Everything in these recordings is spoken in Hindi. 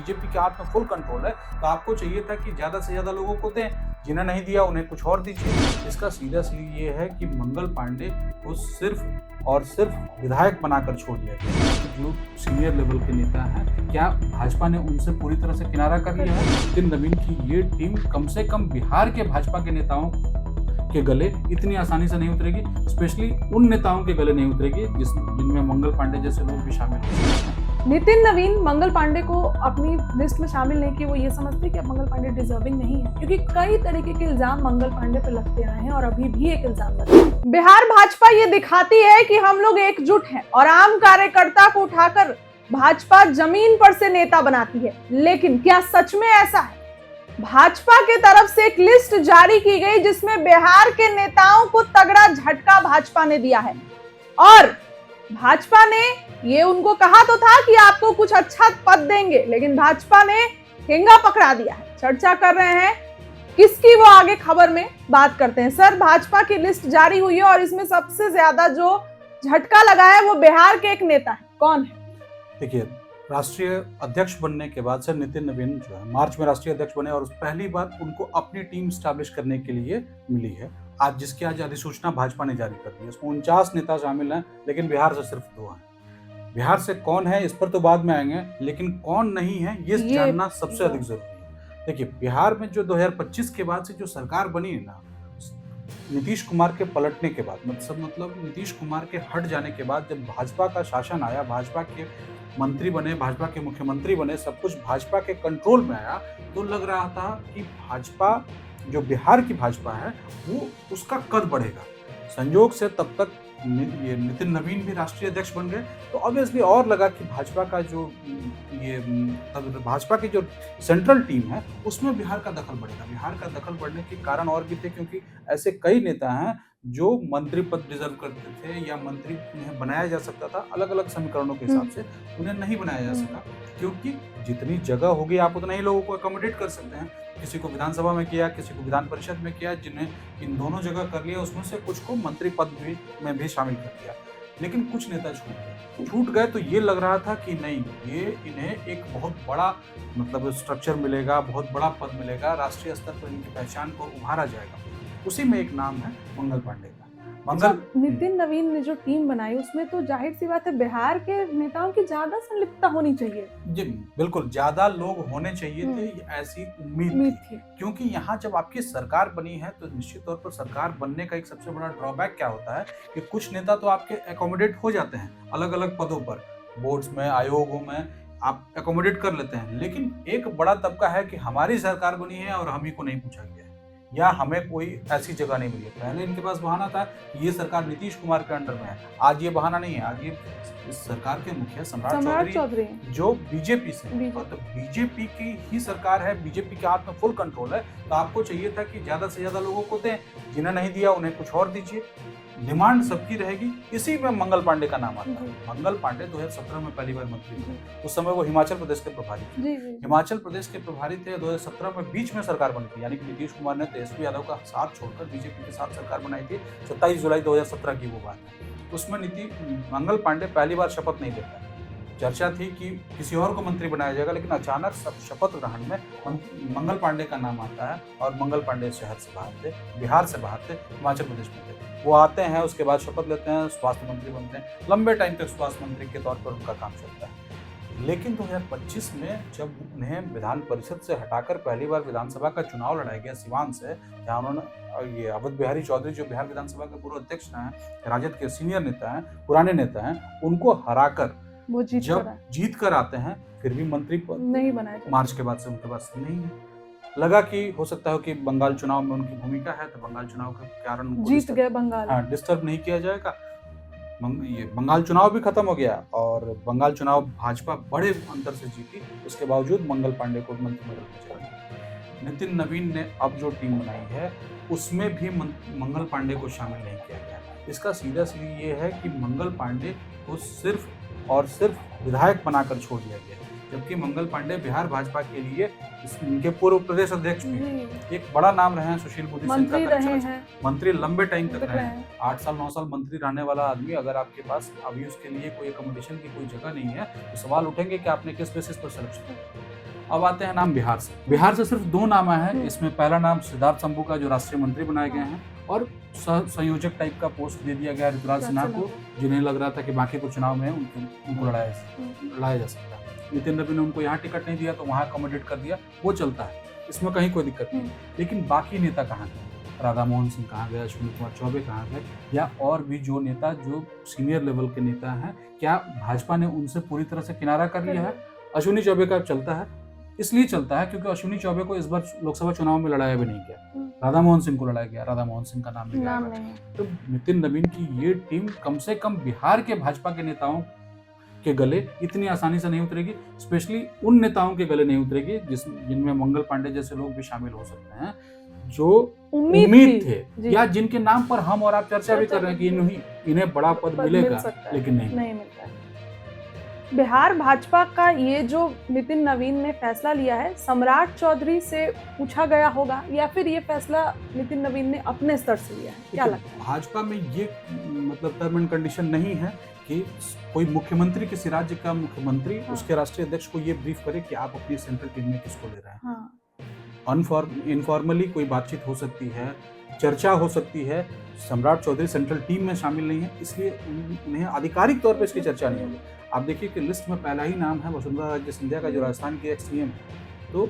बीजेपी के हाथ में फुल कंट्रोल है, तो आपको चाहिए था कि ज्यादा से ज्यादा लोगों को दें, जिन्हें नहीं दिया उन्हें कुछ और दीजिए। इसका सीधा सीधी ये है कि मंगल पांडे को सिर्फ और सिर्फ विधायक बनाकर छोड़ दिया गया। जो सीनियर लेवल के नेता हैं, क्या भाजपा ने उनसे पूरी तरह से किनारा कर लिया है? नितिन नवीन की ये टीम कम से कम बिहार के भाजपा के नेताओं के गले इतनी आसानी से नहीं उतरेगी, स्पेशली उन नेताओं के गले नहीं उतरेगी जिनमें मंगल पांडे जैसे लोग भी शामिल हैं। नितिन नवीन मंगल पांडे को अपनी लिस्ट में शामिल नहीं किए। वो ये समझते कि अब मंगल पांडे डिजर्विंग नहीं है, क्योंकि कई तरीके के इल्जाम मंगल पांडे पे लगते आए हैं और अभी भी एक इल्जाम लगता है। बिहार भाजपा ये दिखाती है कि हम लोग एकजुट हैं और आम कार्यकर्ता को उठाकर भाजपा जमीन पर से नेता बनाती है। लेकिन क्या सच में ऐसा है? भाजपा के तरफ से एक लिस्ट जारी की गई जिसमें बिहार के नेताओं को तगड़ा झटका भाजपा ने दिया है और भाजपा ने ये उनको कहा तो था कि आपको कुछ अच्छा पद देंगे, लेकिन भाजपा ने ठेंगा पकड़ा दिया है। चर्चा कर रहे हैं किसकी, वो आगे खबर में बात करते हैं। सर, भाजपा की लिस्ट जारी हुई है और इसमें सबसे ज्यादा जो झटका लगा है वो बिहार के एक नेता है। कौन है? देखिए, राष्ट्रीय अध्यक्ष बनने के बाद से नितिन नवीन जो है मार्च में राष्ट्रीय अध्यक्ष बने और पहली बार उनको अपनी टीम स्टैब्लिश करने के लिए मिली है। जिसकी आज अधिसूचना भाजपा ने जारी कर दी है। उसमें 49 नेता शामिल हैं, लेकिन बिहार से सिर्फ 2 हैं। बिहार से कौन है इस पर तो बाद में आएंगे, लेकिन कौन नहीं है ये जानना सबसे अधिक जरूरी है। देखिए, बिहार में जो 2025 के बाद से जो सरकार बनी है ना, नीतीश कुमार के पलटने के बाद, मतलब नीतीश कुमार के हट जाने के बाद जब भाजपा का शासन आया, भाजपा के मंत्री बने, भाजपा के मुख्यमंत्री बने, सब कुछ भाजपा के कंट्रोल में आया, तो लग रहा था कि भाजपा जो बिहार की भाजपा है वो उसका कद बढ़ेगा। संयोग से तब तक ये नितिन नवीन भी राष्ट्रीय अध्यक्ष बन गए, तो ऑब्वियसली और लगा कि भाजपा का जो भाजपा की जो सेंट्रल टीम है उसमें बिहार का दखल बढ़ेगा। बिहार का दखल बढ़ने के कारण और भी थे, क्योंकि ऐसे कई नेता हैं जो मंत्री पद डिजर्व करते थे या मंत्री उन्हें बनाया जा सकता था, अलग अलग समीकरणों के हिसाब से उन्हें नहीं बनाया जा सका, क्योंकि जितनी जगह होगी आप उतना ही लोगों को अकोमोडेट कर सकते हैं। किसी को विधानसभा में किया, किसी को विधान परिषद में किया, जिन्हें इन दोनों जगह कर लिया, उसमें से कुछ को मंत्री पद में भी शामिल कर दिया। लेकिन कुछ नेता छूट गए, तो ये लग रहा था कि नहीं, ये इन्हें एक बहुत बड़ा मतलब स्ट्रक्चर मिलेगा, बहुत बड़ा पद मिलेगा, राष्ट्रीय स्तर पर इनकी पहचान को उभारा जाएगा। उसी में एक नाम है मंगल पांडे का। नितिन नवीन ने जो टीम बनाई उसमें तो जाहिर सी बात है बिहार के नेताओं की ज्यादा संलिप्तता होनी चाहिए। जी बिल्कुल, ज्यादा लोग होने चाहिए थे, ऐसी उम्मीद थी। क्योंकि यहाँ जब आपकी सरकार बनी है तो निश्चित तौर पर सरकार बनने का एक सबसे बड़ा ड्रॉबैक क्या होता है कि कुछ नेता तो आपके एकोमोडेट हो जाते हैं अलग अलग पदों पर, बोर्ड्स में, आयोगों में आप एकोमोडेट कर लेते हैं, लेकिन एक बड़ा तबका है कि हमारी सरकार बनी है और हम ही को नहीं पूछा गया है या हमें कोई ऐसी जगह नहीं मिली है। पहले इनके पास बहाना था कि ये सरकार नीतीश कुमार के अंडर में है, आज ये बहाना नहीं है। आज ये इस सरकार के मुखिया सम्राट चौधरी जो बीजेपी से, तो बीजेपी की ही सरकार है, बीजेपी के हाथ में फुल कंट्रोल है, तो आपको चाहिए था कि ज्यादा से ज्यादा लोगों को दें, जिन्हें नहीं दिया उन्हें कुछ और दीजिए। डिमांड सबकी रहेगी। इसी में मंगल पांडे का नाम आता है। मंगल पांडे 2017 में पहली बार मंत्री थे, उस समय वो हिमाचल प्रदेश के प्रभारी थे। हिमाचल प्रदेश के प्रभारी थे। 2017 में बीच में सरकार बनी थी, यानी कि नीतीश कुमार ने तेजस्वी यादव का साथ छोड़कर बीजेपी के साथ सरकार बनाई थी। 27 जुलाई 2017 की वो बात है। उसमें मंगल पांडे पहली बार शपथ नहीं लेता। चर्चा थी कि किसी और को मंत्री बनाया जाएगा, लेकिन अचानक शपथ ग्रहण में मंगल पांडे का नाम आता है और मंगल पांडे शहर से बाहर थे, बिहार से बाहर थे, हिमाचल प्रदेश में थे। वो आते हैं, उसके बाद शपथ लेते हैं, स्वास्थ्य मंत्री बनते हैं। लंबे टाइम तक स्वास्थ्य मंत्री के तौर पर उनका काम चलता है। लेकिन 2025 में जब उन्हें विधान परिषद से हटाकर पहली बार विधानसभा का चुनाव लड़ाया गया सिवान से, जहाँ उन्होंने ये अवध बिहारी चौधरी जो बिहार विधानसभा के पूर्व अध्यक्ष हैं, राजद के सीनियर नेता हैं, पुराने नेता हैं, उनको हराकर वो जीत कर आते हैं, फिर भी मंत्री पद नहीं बनाया। मार्च के बाद से उनके पास नहीं है। लगा कि हो सकता है कि बंगाल चुनाव में उनकी भूमिका है, तो बंगाल चुनाव के कारण जीत गए बंगाल। हाँ, डिस्टर्ब नहीं किया जाएगा। ये बंगाल चुनाव भी खत्म हो गया और बंगाल चुनाव भाजपा बड़े अंतर से जीती, उसके बावजूद मंगल पांडे को मंत्रिमंडल में चला। नितिन नवीन ने अब जो टीम बनाई है उसमें भी मंगल पांडे को शामिल नहीं किया गया। इसका सीधा सीधी ये है कि मंगल पांडे को सिर्फ और सिर्फ विधायक बनाकर छोड़ दिया गया, जबकि मंगल पांडे बिहार भाजपा के लिए इनके पूर्व प्रदेश अध्यक्ष भी एक बड़ा नाम रहे हैं। सुशील मोदी मंत्री लंबे टाइम तक रहे हैं, 8 साल 9 साल मंत्री रहने वाला आदमी, अगर आपके पास अभी उसके लिए कोई अकोमोडेशन की कोई जगह नहीं है तो सवाल उठेंगे कि आपने किस बेसिस पर सिलेक्शन किया। अब आते हैं नाम बिहार से। बिहार से सिर्फ 2 नाम आए हैं। इसमें पहला नाम सिद्धार्थ शंभू का, जो राष्ट्रीय मंत्री बनाए गए हैं, और संयोजक टाइप का पोस्ट दे दिया गया ऋतुराज सिन्हा को, जिन्हें लग रहा था कि बाकी कुछ चुनाव में उनको लड़ाया जा सकता है। नितिन नवीन ने उनको यहाँ टिकट नहीं दिया तो वहाँ अकोमोडेट कर दिया, वो चलता है, इसमें कहीं कोई दिक्कत नहीं। लेकिन बाकी नेता कहाँ गए? राधा मोहन सिंह कहाँ गए? अश्विनी कुमार चौबे कहाँ गए? या और भी जो नेता जो सीनियर लेवल के नेता हैं, क्या भाजपा ने उनसे पूरी तरह से किनारा कर लिया है? अश्विनी चौबे का चलता है, इसलिए चलता है क्योंकि अश्विनी चौबे को इस बार लोकसभा चुनाव में लड़ाया भी नहीं गया। राधा मोहन सिंह को लड़ाया गया, राधा मोहन सिंह का नाम नहीं। तो नितिन नवीन की ये टीम कम से कम बिहार के भाजपा के नेताओं के गले इतनी आसानी से नहीं उतरेगी, स्पेशली उन नेताओं के गले नहीं उतरेगी जिनमें मंगल पांडे जैसे लोग भी शामिल हो सकते हैं, जो उम्मीद थे या जिनके नाम पर हम और आप चर्चा भी कर रहे हैं कि इन्हें बड़ा पद मिलेगा, लेकिन नहीं मिलता है। बिहार भाजपा का ये जो नितिन नवीन ने फैसला लिया है, सम्राट चौधरी से पूछा गया होगा या फिर ये फैसला नितिन नवीन ने अपने स्तर से लिया है, क्या लगता है? भाजपा में ये मतलब टर्म एंड कंडीशन नहीं है कि कोई मुख्यमंत्री, किसी राज्य का मुख्यमंत्री उसके राष्ट्रीय अध्यक्ष को ये ब्रीफ करे कि आप अपनी सेंट्रल टीम में किसको ले रहे हैं। इनफॉर्मली कोई बातचीत हो सकती है, चर्चा हो सकती है। सम्राट चौधरी सेंट्रल टीम में शामिल नहीं है, इसलिए उन्हें आधिकारिक तौर पर इसकी चर्चा नहीं होगी। आप देखिए कि लिस्ट में पहला ही नाम है वसुंधरा राजे सिंधिया का, जो राजस्थान के एक्स सीएम। तो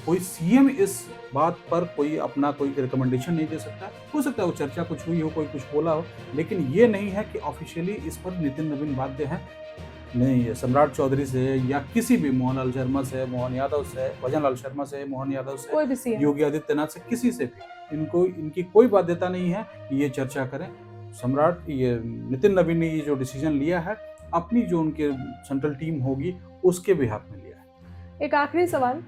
कोई सीएम इस बात पर कोई अपना कोई रिकमेंडेशन नहीं दे सकता। हो सकता है वो चर्चा कुछ हुई हो, कोई कुछ बोला हो, लेकिन ये नहीं है कि ऑफिशियली इस पर नितिन नवीन बाध्य है। नहीं है सम्राट चौधरी से या किसी भी, मोहन लाल शर्मा से, मोहन यादव से, भजन लाल शर्मा से, मोहन यादव से, कोई भी योगी आदित्यनाथ से, किसी से भी इनकी कोई बाध्यता नहीं है कि ये चर्चा करें। ये नितिन नवीन ने ये जो डिसीजन लिया है, अपनी जो उनके सेंट्रल टीम होगी उसके बिहाफ में लिया है। एक आखिरी सवाल,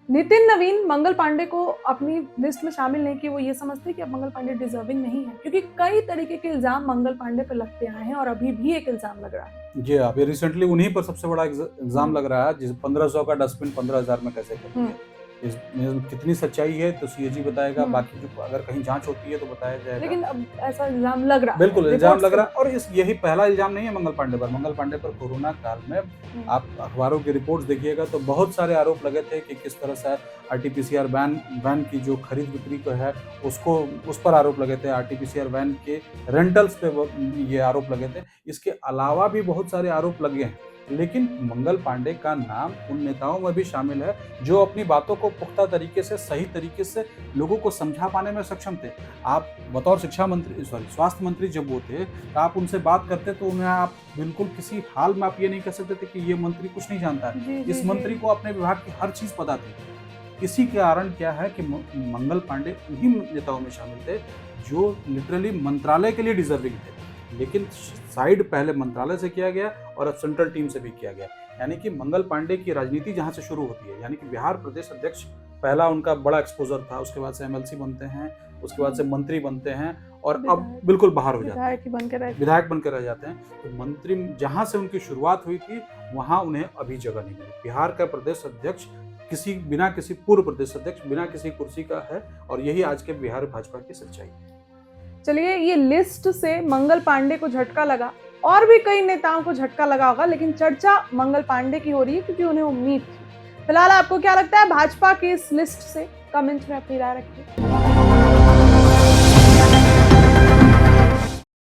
नितिन नवीन मंगल पांडे को अपनी लिस्ट में शामिल नहीं किए, वो ये समझते हैं कि अब मंगल पांडे डिजर्विंग नहीं है, क्योंकि कई तरीके के इल्जाम मंगल पांडे पर लगते आए हैं और अभी भी एक इल्जाम लग रहा है। जी, अभी रिसेंटली उन्हीं पर सबसे बड़ा इल्जाम लग रहा है, जिस 1500 का डस्टबिन 15,000 में कैसे कर दिया। इसमें कितनी सच्चाई है तो सीएजी बताएगा, बाकी जो अगर कहीं जांच होती है तो बताया जाएगा। लेकिन अब ऐसा इल्जाम लग रहा है, बिल्कुल इल्जाम लग रहा है। और यही पहला इल्जाम नहीं है मंगल पांडे पर। कोरोना काल में आप अखबारों की रिपोर्ट्स देखिएगा तो बहुत सारे आरोप लगे थे कि किस तरह से आरटीपीसीआर वैन की जो खरीद बिक्री को है उस पर आरोप लगे थे, आरटीपीसीआर वैन के रेंटल्स पे ये आरोप लगे थे। इसके अलावा भी बहुत सारे आरोप लगे हैं, लेकिन मंगल पांडे का नाम उन नेताओं में भी शामिल है जो अपनी बातों को पुख्ता तरीके से, सही तरीके से लोगों को समझा पाने में सक्षम थे। आप बतौर स्वास्थ्य मंत्री जब वो थे तो आप उनसे बात करते तो उन्हें आप बिल्कुल किसी हाल में आप ये नहीं कह सकते थे कि ये मंत्री कुछ नहीं जानता है। इस मंत्री को अपने विभाग की हर चीज पता थी। इसी के कारण क्या है कि मंगल पांडे उन्हीं नेताओं में शामिल थे जो लिटरली मंत्रालय के लिए डिजर्विंग थे, लेकिन साइड पहले मंत्रालय से किया गया और अब सेंट्रल टीम से भी किया गया। यानी कि मंगल पांडे की राजनीति जहां से शुरू होती है, यानी कि बिहार प्रदेश अध्यक्ष पहला उनका बड़ा एक्सपोजर था, उसके बाद से एमएलसी बनते हैं, उसके बाद से मंत्री बनते हैं और अब बिल्कुल बाहर हो जाते हैं, विधायक बनकर रह जाते हैं। तो मंत्री जहां से उनकी शुरुआत हुई थी वहां उन्हें अभी जगह नहीं मिली। बिहार का प्रदेश अध्यक्ष बिना किसी पूर्व प्रदेश अध्यक्ष बिना किसी कुर्सी का है, और यही आज के बिहार भाजपा की सच्चाई है। चलिए, ये लिस्ट से मंगल पांडे को झटका लगा, और भी कई नेताओं को झटका लगा होगा, लेकिन चर्चा मंगल पांडे की हो रही है क्योंकि उन्हें उम्मीद थी। फिलहाल आपको क्या लगता है भाजपा की इस लिस्ट से? कमेंट में अपनी राय रखिए।